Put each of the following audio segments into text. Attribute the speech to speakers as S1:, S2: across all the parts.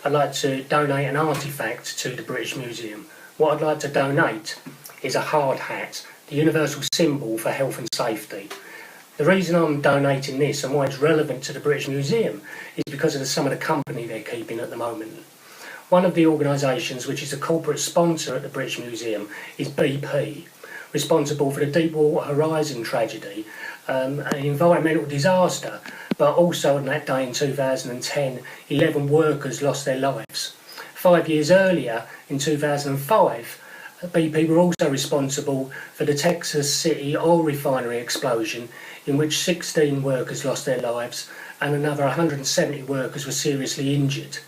S1: I'd like to donate an artefact to the British Museum. What I'd like to donate is a hard hat, the universal symbol for health and safety. The reason I'm donating this and why it's relevant to the British Museum is because of some of the company they're keeping at the moment. One of the organisations which is a corporate sponsor at the British Museum is BP, responsible for the Deepwater Horizon tragedy, an environmental disaster, but also on that day in 2010, 11 workers lost their lives. 5 years earlier, in 2005, BP were also responsible for the Texas City oil refinery explosion, in which 16 workers lost their lives and another 170 workers were seriously injured.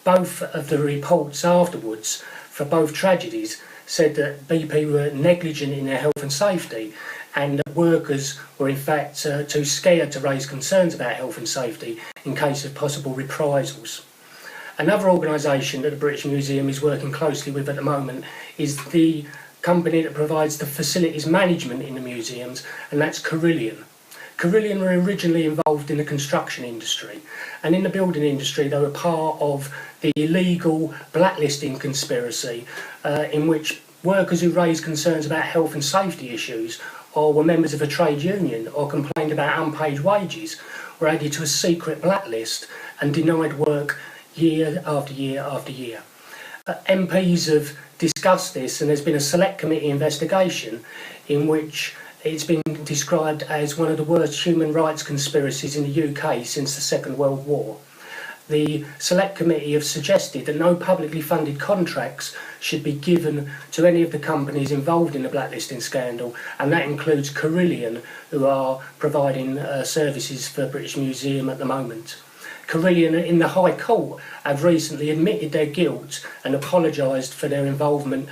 S1: Both of the reports afterwards for both tragedies said that BP were negligent in their health and safety, and that workers were in fact too scared to raise concerns about health and safety in case of possible reprisals. Another organisation that the British Museum is working closely with at the moment is the company that provides the facilities management in the museums, and that's Carillion. Carillion were originally involved in the construction industry, and in the building industry they were part of the illegal blacklisting conspiracy in which workers who raised concerns about health and safety issues or were members of a trade union or complained about unpaid wages were added to a secret blacklist and denied work year after year after year. MPs have discussed this, and there's been a select committee investigation in which it's been described as one of the worst human rights conspiracies in the UK since the Second World War. The Select Committee have suggested that no publicly funded contracts should be given to any of the companies involved in the blacklisting scandal, and that includes Carillion, who are providing services for British Museum at the moment. Carillion in the High Court have recently admitted their guilt and apologised for their involvement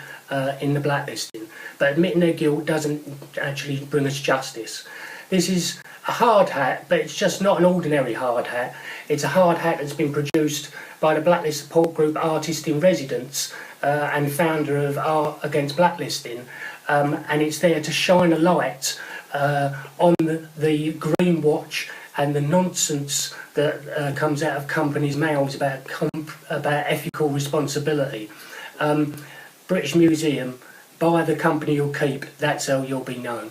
S1: in the blacklisting, but admitting their guilt doesn't actually bring us justice. This is a hard hat, but it's just not an ordinary hard hat. It's a hard hat that's been produced by the Blacklist Support Group Artist in Residence and founder of Art Against Blacklisting, and it's there to shine a light on the greenwash and the nonsense that comes out of companies' mouths about ethical responsibility. British Museum, buy the company you'll keep, that's how you'll be known.